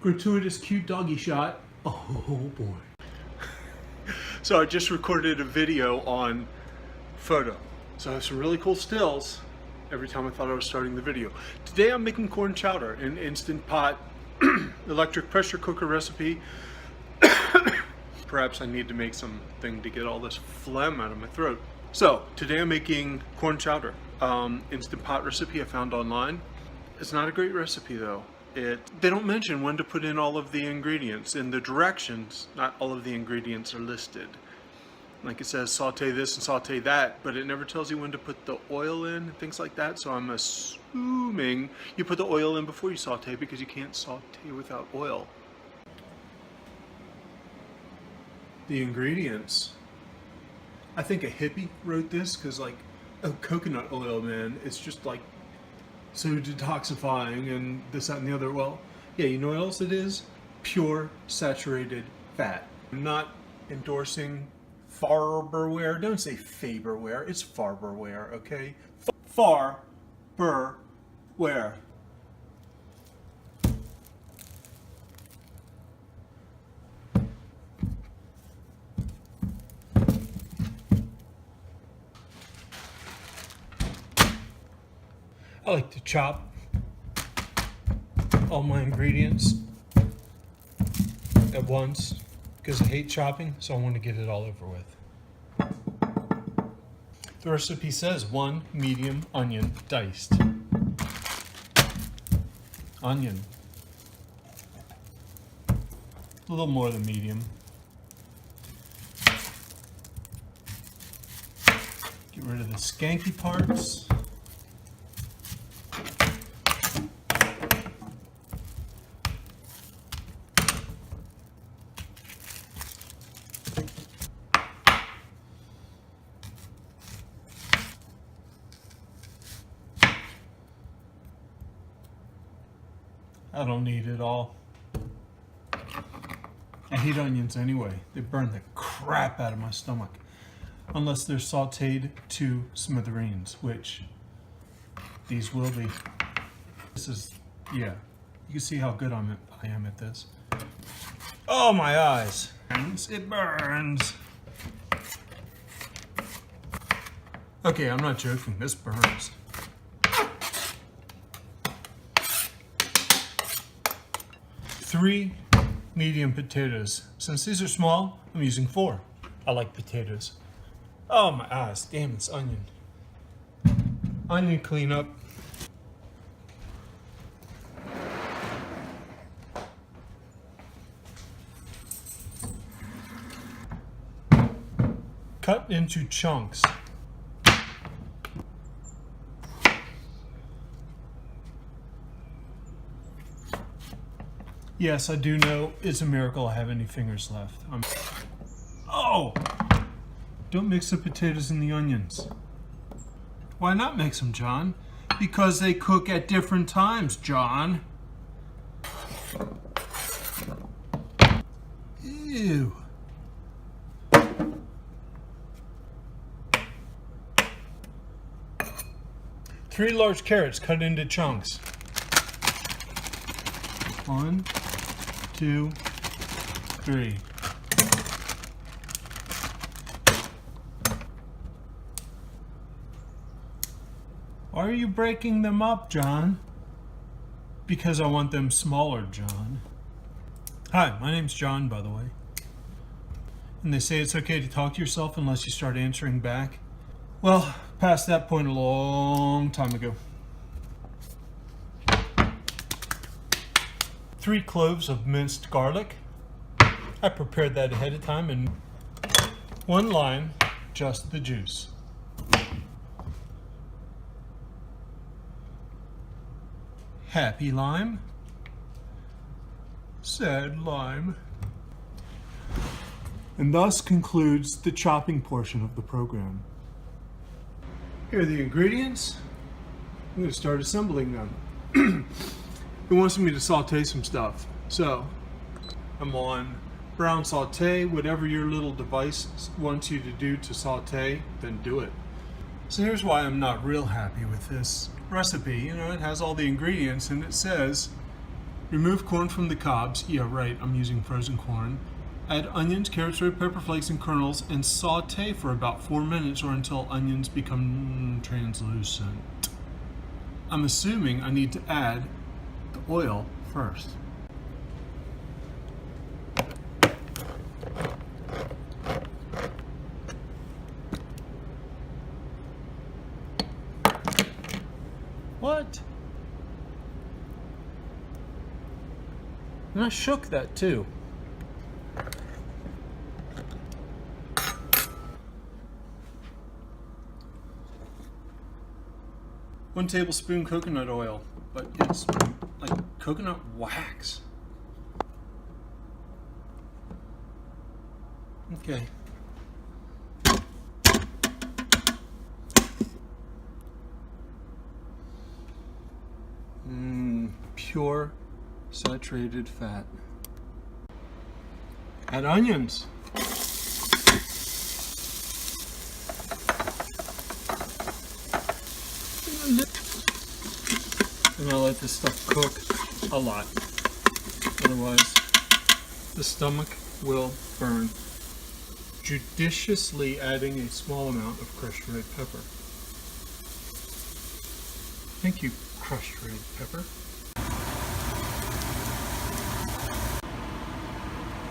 Gratuitous cute doggy shot. Oh boy. So I just recorded a video on photo. So I have some really cool stills every time I thought I was starting the video. Today I'm making corn chowder in Instant Pot electric pressure cooker recipe. Perhaps I need to make something to get all this phlegm out of my throat. So today I'm making corn chowder. Instant Pot recipe I found online. It's not a great recipe though. They don't mention when to put in all of the ingredients. In the directions, not all of the ingredients are listed. Like it says saute this and saute that, but it never tells you when to put the oil in and things like that. So I'm assuming you put the oil in before you saute because you can't saute without oil. The ingredients. I think a hippie wrote this because like, oh, coconut oil, man, it's just like so detoxifying and this, that, and the other. Well, yeah, you know what else it is? Pure saturated fat. I'm not endorsing Farberware. Don't say Faberware. It's Farberware, okay? Farberware. I like to chop all my ingredients at once because I hate chopping, so I want to get it all over with. The recipe says 1 medium onion diced. Onion. A little more than medium. Get rid of the skanky parts. I don't need it all. I hate onions anyway. They burn the crap out of my stomach. Unless they're sauteed to smithereens, which these will be. This is, yeah. You can see how good I am at this. Oh, my eyes. It burns. Okay, I'm not joking. This burns. Three medium potatoes. Since these are small, I'm using 4. I like potatoes. Oh my eyes, damn, it's onion. Onion cleanup. Cut into chunks. Yes, I do know it's a miracle I have any fingers left. Oh! Don't mix the potatoes and the onions. Why not mix them, John? Because they cook at different times, John. Ew. Three large carrots cut into chunks. 1, 2, 3. Why are you breaking them up, John? Because I want them smaller, John. Hi, my name's John, by the way. And they say it's okay to talk to yourself unless you start answering back. Well, past that point a long time ago. 3 cloves of minced garlic. I prepared that ahead of time, and 1 lime, just the juice. Happy lime, sad lime. And thus concludes the chopping portion of the program. Here are the ingredients. I'm going to start assembling them. It wants me to saute some stuff. So I'm on brown saute. Whatever your little device wants you to do to saute, then do it. So here's why I'm not real happy with this recipe. You know, it has all the ingredients and it says Remove corn from the cobs. Yeah, right, I'm using frozen corn. Add onions, carrots, red pepper flakes, and kernels, and saute for about 4 minutes or until onions become translucent. I'm assuming I need to add the oil first. What? And I shook that too. One tablespoon coconut oil, but it's like coconut wax. Okay. Pure saturated fat. Add onions. And I'll let this stuff cook a lot. Otherwise, the stomach will burn. Judiciously adding a small amount of crushed red pepper. Thank you, crushed red pepper.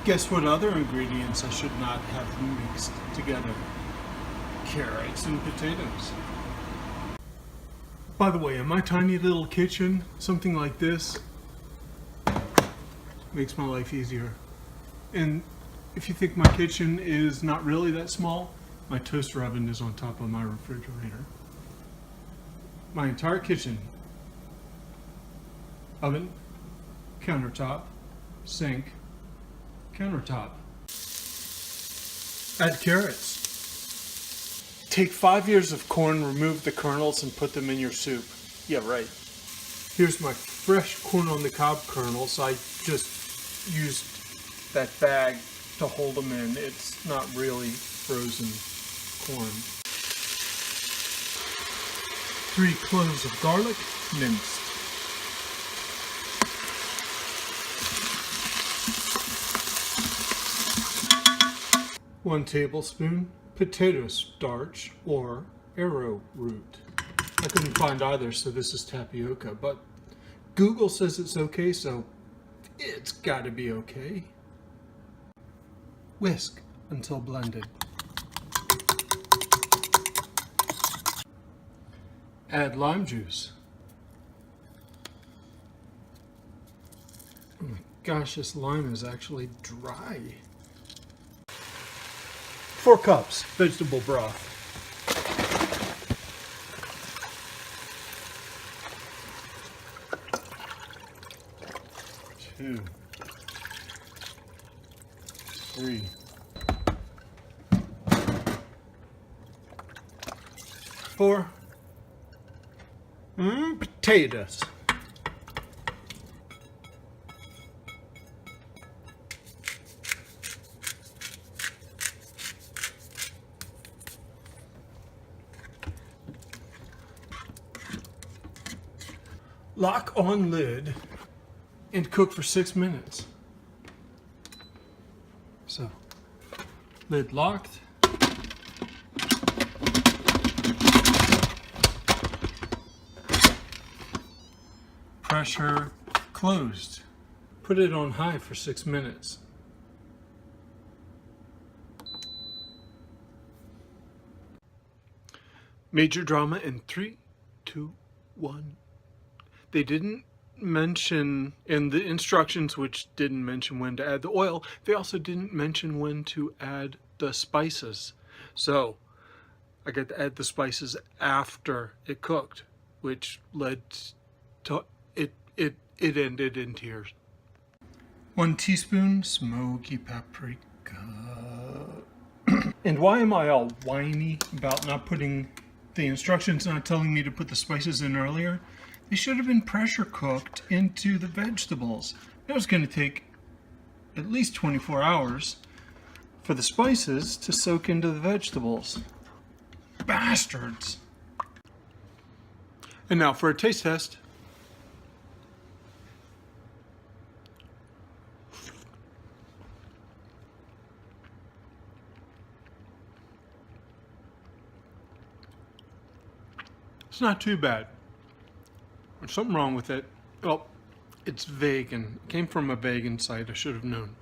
Guess what other ingredients I should not have mixed together? Carrots and potatoes. By the way, in my tiny little kitchen, something like this makes my life easier. And if you think my kitchen is not really that small, my toaster oven is on top of my refrigerator. My entire kitchen, oven, countertop, sink, countertop. Add carrots. Take 5 ears of corn, remove the kernels, and put them in your soup. Yeah, right. Here's my fresh corn on the cob kernels. I just used that bag to hold them in. It's not really frozen corn. 3 cloves of garlic, minced. 1 tablespoon potato starch or arrowroot. I couldn't find either, so this is tapioca, but Google says it's okay, so it's got to be okay. Whisk until blended. Add lime juice. Oh my gosh, this lime is actually dry. 4 cups vegetable broth. 2, 3, 4 potatoes. Lock on lid and cook for 6 minutes. So, lid locked. Pressure closed. Put it on high for 6 minutes. Major drama in 3, 2, 1. They didn't mention in the instructions, which didn't mention when to add the oil, they also didn't mention when to add the spices. So I got to add the spices after it cooked, which led to it ended in tears. 1 teaspoon Smokey Paprika. And why am I all whiny about not putting the instructions, not telling me to put the spices in earlier? They should have been pressure cooked into the vegetables. It was going to take at least 24 hours for the spices to soak into the vegetables. Bastards! And now for a taste test. It's not too bad. There's something wrong with it. Well, it's vegan. It came from a vegan site, I should have known.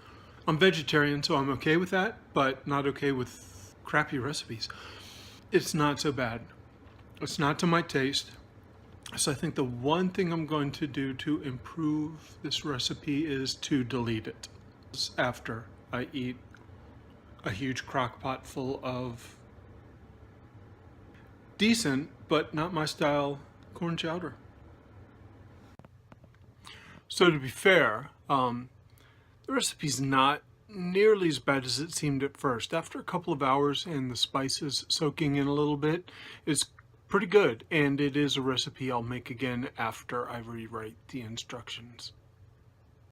I'm vegetarian, so I'm okay with that, but not okay with crappy recipes. It's not so bad. It's not to my taste. So I think the one thing I'm going to do to improve this recipe is to delete it after I eat a huge crock pot full of decent, but not my style, corn chowder. So to be fair, the recipe's not nearly as bad as it seemed at first. After a couple of hours and the spices soaking in a little bit, it's pretty good, and it is a recipe I'll make again after I rewrite the instructions.